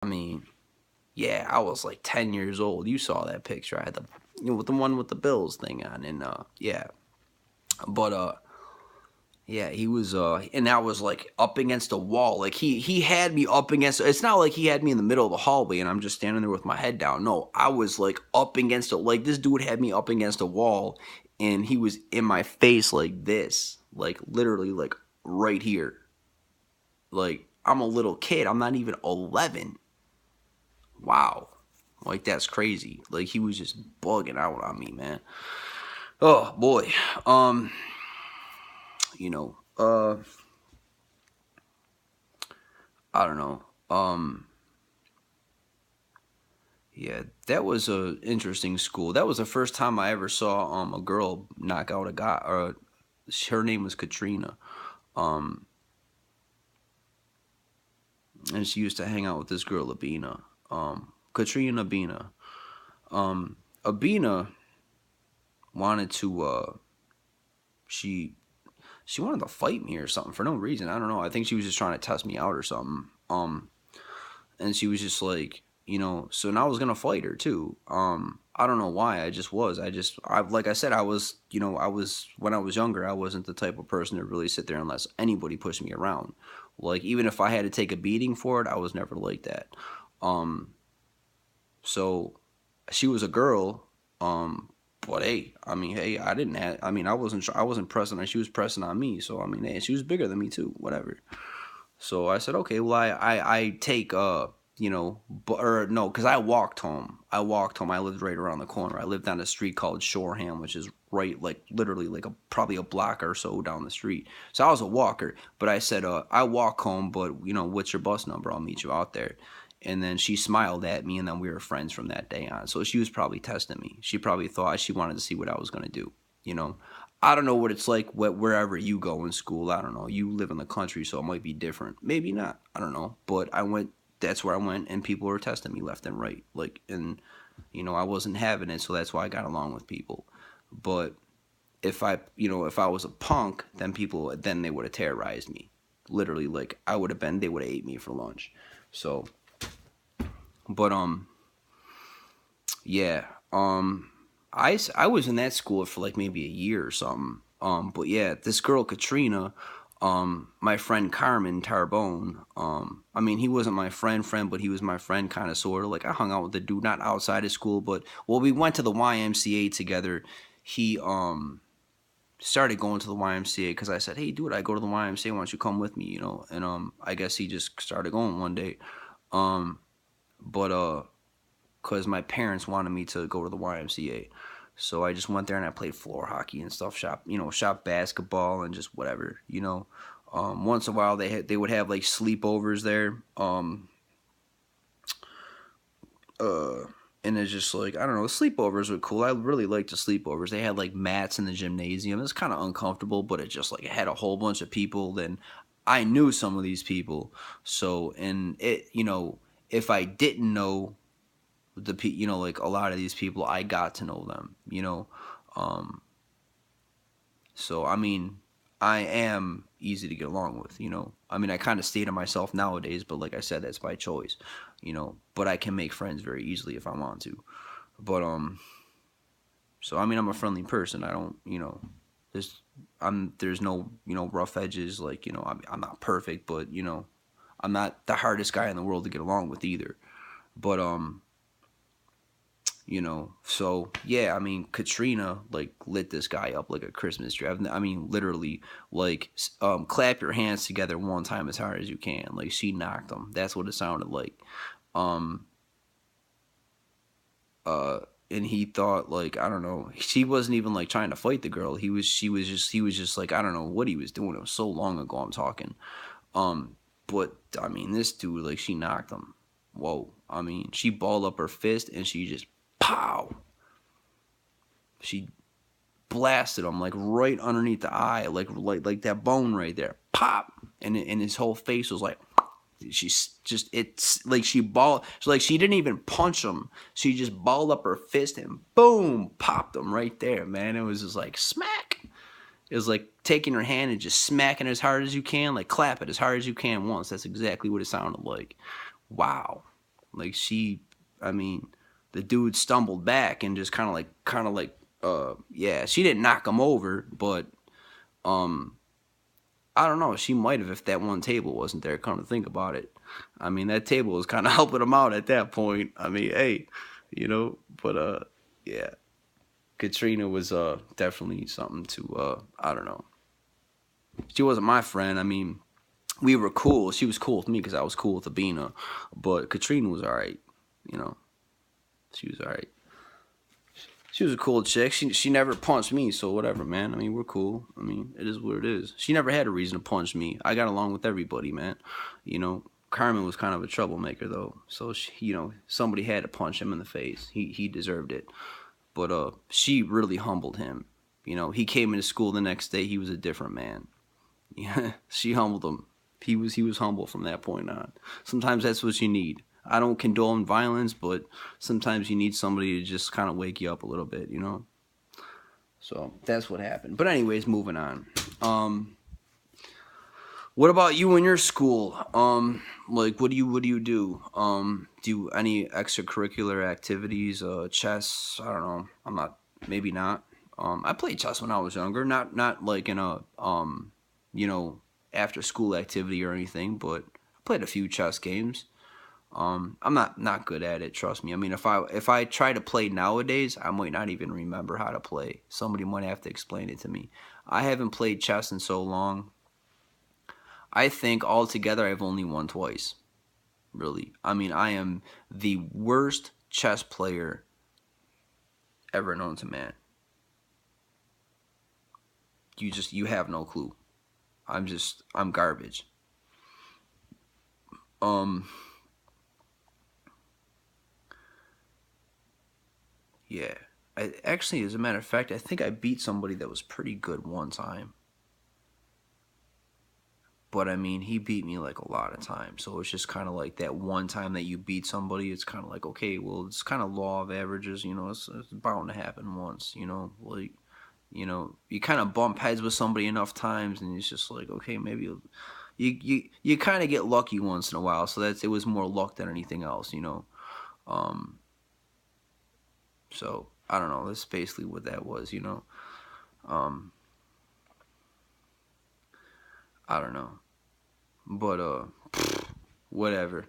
I mean, yeah, I was like 10 years old. You saw that picture. I had the, with the one with the Bills thing on, and yeah, but yeah, he was and that was like up against a wall. Like he had me up against. It's not like he had me in the middle of the hallway and I'm just standing there with my head down. No, I was like up against it. Like this dude had me up against a wall, and he was in my face like this, like literally like right here. Like I'm a little kid. I'm not even 11. Wow. Like that's crazy. Like he was just bugging out on me, man. Oh boy. You know, I don't know. Yeah, that was a interesting school. That was the first time I ever saw a girl knock out a guy. Her name was Katrina. Um, and she used to hang out with this girl Abina. Katrina Abina. Abina wanted to she she wanted to fight me or something for no reason. I don't know. I think she was just trying to test me out or something. And she was just like, so now I was gonna fight her too. I don't know why. I just was. I like I said, I was, I was when I was younger, I wasn't the type of person to really sit there unless anybody pushed me around. Like even if I had to take a beating for it, I was never like that. Um, so she was a girl. But hey, I mean, hey, I didn't have. I mean, I wasn't pressing her. She was pressing on me. So I mean, hey, she was bigger than me too. Whatever. So I said, okay, well, I take, or no, because I walked home. I walked home. I lived right around the corner. I lived on a street called Shoreham, which is right, like, literally, like, probably a block or so down the street. So I was a walker. But I said, I walk home, but, what's your bus number? I'll meet you out there. And then she smiled at me, and then we were friends from that day on. So she was probably testing me. She probably thought she wanted to see what I was going to do, you know? I don't know what it's like wherever you go in school. I don't know. You live in the country, so it might be different. Maybe not. I don't know. But I went. That's where I went, and people were testing me left and right. Like, and I wasn't having it, so that's why I got along with people. But if I was a punk, then they would have terrorized me. Literally, like I would have been. They would have ate me for lunch. So, but yeah. I was in that school for like maybe a year or something. But yeah, this girl Katrina, my friend Carmen Tarbone, I mean he wasn't my friend, but he was my friend kind of sort of. Like I hung out with the dude not outside of school, but well we went to the YMCA together. He started going to the YMCA because I said, "Hey dude, I go to the YMCA, why don't you come with me?" And I guess he just started going one day. Um but because my parents wanted me to go to the YMCA. So I just went there and I played floor hockey and stuff, shop basketball and just whatever. Once in a while they would have like sleepovers there. Uh, and it's just like I don't know, sleepovers were cool. I really liked the sleepovers. They had like mats in the gymnasium. It's kind of uncomfortable, but it had a whole bunch of people. Then I knew some of these people, so and it if I didn't know like a lot of these people, I got to know them. Um, so I mean, I am easy to get along with. I mean, I kind of stay to myself nowadays, but like I said, that's by choice. But I can make friends very easily if I want to. But so I mean, I'm a friendly person. I don't, there's there's no rough edges. Like I'm not perfect, but I'm not the hardest guy in the world to get along with either. But so yeah, I mean Katrina like lit this guy up like a Christmas tree. I mean literally, like clap your hands together one time as hard as you can. Like she knocked him. That's what it sounded like. um uh and he thought, like, I don't know, she wasn't even like trying to fight the girl. He was just like, I don't know what he was doing. It was so long ago, I'm talking. um but I mean, this dude, like, she knocked him. Whoa. I mean, she balled up her fist and she just pow. She blasted him like right underneath the eye, like that bone right there, pop, and his whole face was like. She's just, it's like like she didn't even punch him. She just balled up her fist and boom, popped him right there, man. It was just like smack. It was like taking her hand and just smacking as hard as you can, like clap it as hard as you can once. That's exactly what it sounded like. Wow. Like I mean, the dude stumbled back and just yeah, she didn't knock him over, but um, I don't know. She might have if that one table wasn't there. Come to think about it, I mean that table was kind of helping him out at that point. I mean, hey, but yeah, Katrina was definitely something to I don't know. She wasn't my friend. I mean, we were cool. She was cool with me because I was cool with Abina, but Katrina was all right. You know, she was all right. She was a cool chick. She never punched me, so whatever, man. I mean, we're cool. I mean, it is what it is. She never had a reason to punch me. I got along with everybody, man. Carmen was kind of a troublemaker though, so somebody had to punch him in the face. He deserved it, but she really humbled him. He came into school the next day. He was a different man. Yeah, she humbled him. He was humble from that point on. Sometimes that's what you need. I don't condone violence, but sometimes you need somebody to just kind of wake you up a little bit. So that's what happened. But anyways, moving on. What about you in your school? Like what do you do? Do any extracurricular activities? Chess? I don't know. I'm not. Maybe not. I played chess when I was younger. Not like in a you know, after school activity or anything, but I played a few chess games. I'm not good at it. Trust me. I mean, if I try to play nowadays, I might not even remember how to play. Somebody might have to explain it to me. I haven't played chess in so long. I think altogether I've only won twice. Really. I mean, I am the worst chess player ever known to man. You have no clue. I'm garbage. Um yeah. Actually, as a matter of fact, I think I beat somebody that was pretty good one time. But I mean, he beat me like a lot of times. So it's just kind of like that one time that you beat somebody, it's kind of like, okay, well, it's kind of law of averages, it's bound to happen once, like, you kind of bump heads with somebody enough times and it's just like, okay, maybe you kind of get lucky once in a while. So it was more luck than anything else. Um, so I don't know. That's basically what that was. Um, I don't know. But whatever.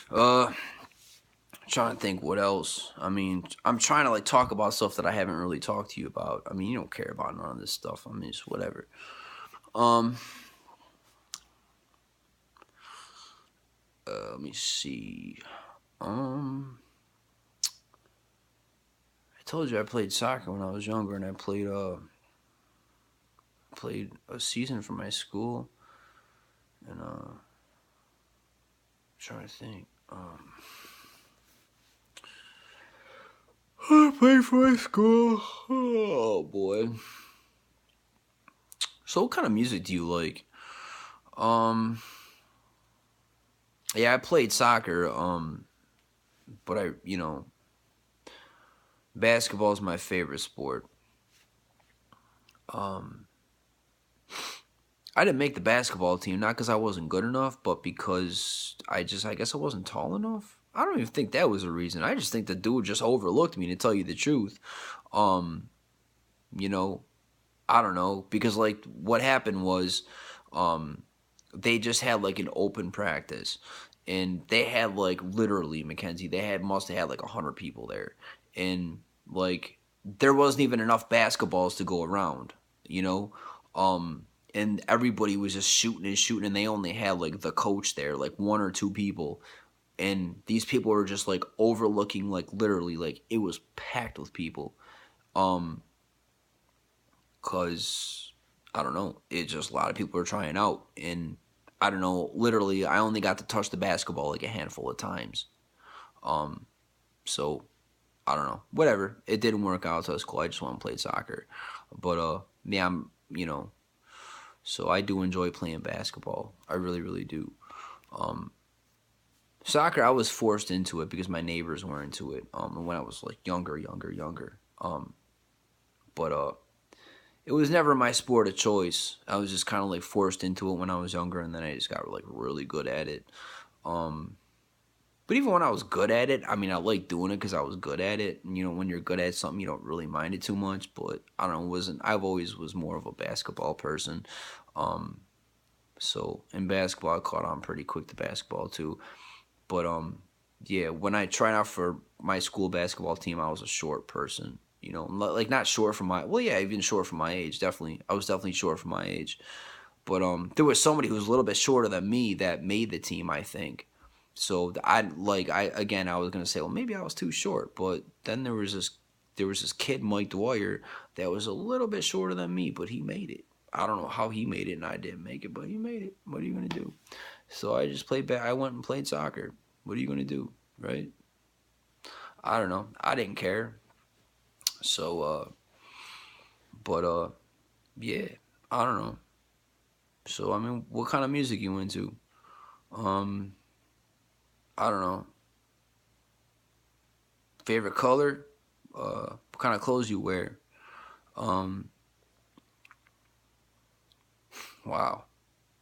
Uh, trying to think what else. I mean, I'm trying to like talk about stuff that I haven't really talked to you about. I mean, you don't care about none of this stuff. I mean, it's whatever. Um, let me see. Um, I told you I played soccer when I was younger, and I played a season for my school, and trying to think. I played for my school. Oh boy. So what kind of music do you like? Um, yeah, I played soccer. But basketball is my favorite sport. Um, I didn't make the basketball team not because I wasn't good enough, but because I guess I wasn't tall enough. I don't even think that was a reason. I just think the dude just overlooked me, to tell you the truth. Um, you know, I don't know, because like what happened was, um, they just had like an open practice, and they had like literally Mackenzie. Must have had like 100 people there, and like there wasn't even enough basketballs to go around. You know, and everybody was just shooting and shooting, and they only had like the coach there, like one or two people, and these people were just like overlooking, like literally, like it was packed with people. Um, cause I don't know, it just a lot of people were trying out, and I don't know, literally, I only got to touch the basketball like a handful of times. Um, so I don't know, whatever. It didn't work out, so it's cool. I just went and played soccer, but yeah, so I do enjoy playing basketball. I really, really do. Um, Soccer, I was forced into it because my neighbors were into it. When I was like younger. But it was never my sport of choice. I was just kind of like forced into it when I was younger, and then I just got like really good at it. Um, But even when I was good at it, I mean, I liked doing it because I was good at it. And, you know, when you're good at something, you don't really mind it too much. But I don't know, I've always was more of a basketball person. Um, so in basketball, I caught on pretty quick to basketball too. But yeah, when I tried out for my school basketball team, I was a short person. You know, like not short for my, well, yeah, even short for my age. Definitely, I was definitely short for my age. But there was somebody who was a little bit shorter than me that made the team, I think. So I was gonna say, well, maybe I was too short, but then there was this kid, Mike Dwyer, that was a little bit shorter than me, but he made it. I don't know how he made it and I didn't make it, but he made it. What are you gonna do? So I just played back. I went and played soccer. What are you gonna do, right? I don't know. I didn't care. So but yeah, I don't know. So I mean, what kind of music you into? Um, I don't know. Favorite color? What kind of clothes you wear? Um, wow.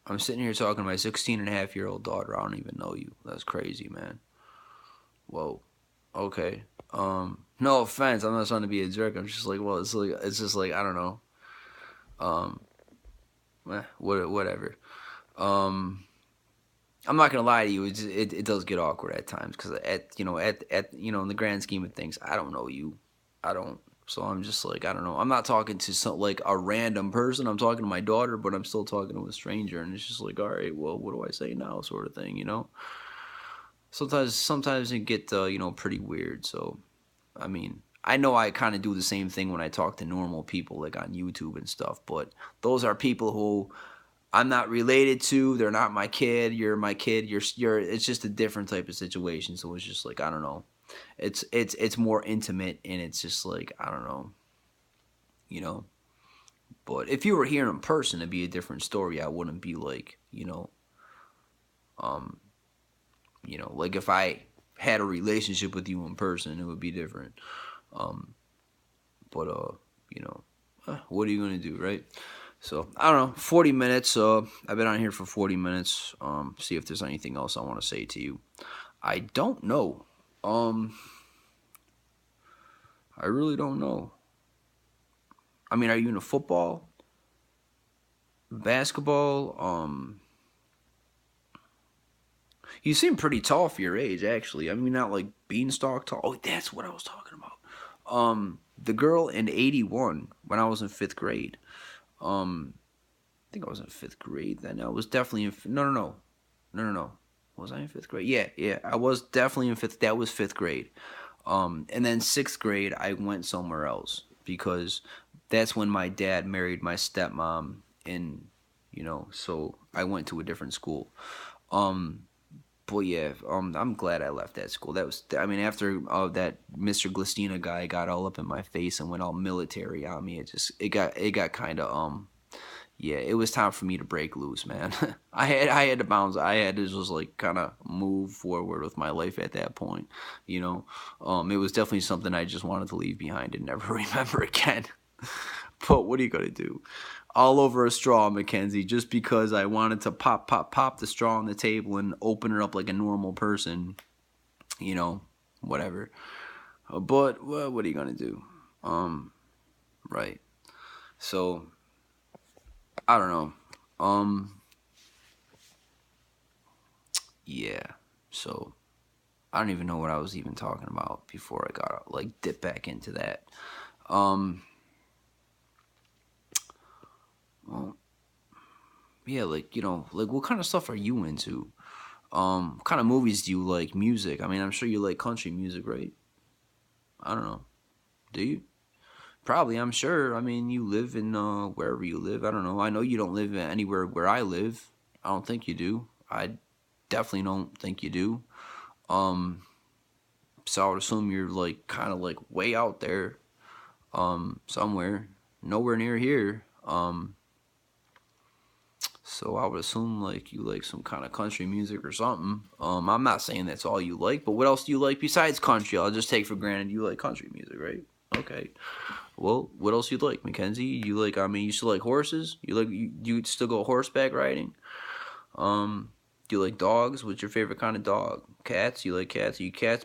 I'm sitting here talking to my 16 and a half year old daughter. I don't even know you. That's crazy, man. Whoa. Okay. No offense. I'm not trying to be a jerk. I'm just like, well, it's just like, I don't know. Um, whatever. Um, I'm not gonna lie to you. It does get awkward at times because in the grand scheme of things, I don't know you. I don't. So I'm just like, I don't know. I'm not talking to like a random person. I'm talking to my daughter, but I'm still talking to a stranger, and it's just like, all right, well, what do I say now, sort of thing, you know. Sometimes it get pretty weird. So I mean, I know I kind of do the same thing when I talk to normal people like on YouTube and stuff, but those are people who I'm not related to. They're not my kid. You're my kid. You're. It's just a different type of situation. So it's just like, I don't know. It's more intimate, and it's just like, I don't know, you know. But if you were here in person, it'd be a different story. I wouldn't be like, um, like if I had a relationship with you in person, it would be different. Um, but what are you gonna do, right? So I don't know. 40 minutes. I've been on here for 40 minutes. See if there's anything else I want to say to you. I don't know. Um, I really don't know. I mean, are you into football, basketball? You seem pretty tall for your age, actually. I mean, not like beanstalk tall. Oh, that's what I was talking about. The girl in '81 when I was in fifth grade. Um, I think I was in fifth grade then. I was definitely in. No. Was I in fifth grade? Yeah. I was definitely in fifth. That was fifth grade. And then sixth grade, I went somewhere else because that's when my dad married my stepmom, and so I went to a different school. Um, but yeah, I'm glad I left that school. That was, I mean, after that Mr. Glistina guy got all up in my face and went all military on me, it got kind of yeah, it was time for me to break loose, man. I had to bounce. I had to just like kind of move forward with my life at that point, you know. It was definitely something I just wanted to leave behind and never remember again. But what are you gonna do? All over a straw, Mackenzie, just because I wanted to pop the straw on the table and open her up like a normal person, you know, whatever. But what are you gonna do? Right. So I don't know. Yeah. So I don't even know what I was even talking about before I got like dip back into that. Um, well, yeah, like like what kind of stuff are you into? What kind of movies do you like? Music? I mean, I'm sure you like country music, right? I don't know. Do you? Probably, I'm sure. I mean, you live in wherever you live. I don't know. I know you don't live anywhere where I live. I don't think you do. I definitely don't think you do. Um, so I would assume you're like kind of like way out there, somewhere, nowhere near here. So I would assume like you like some kind of country music or something. I'm not saying that's all you like, but what else do you like besides country? I'll just take for granted you like country music, right? Okay. Well, what else you like, Mackenzie? You like? I mean, you still like horses? You still go horseback riding? Do Do you like dogs? What's your favorite kind of dog? Cats? You like cats? Are you cats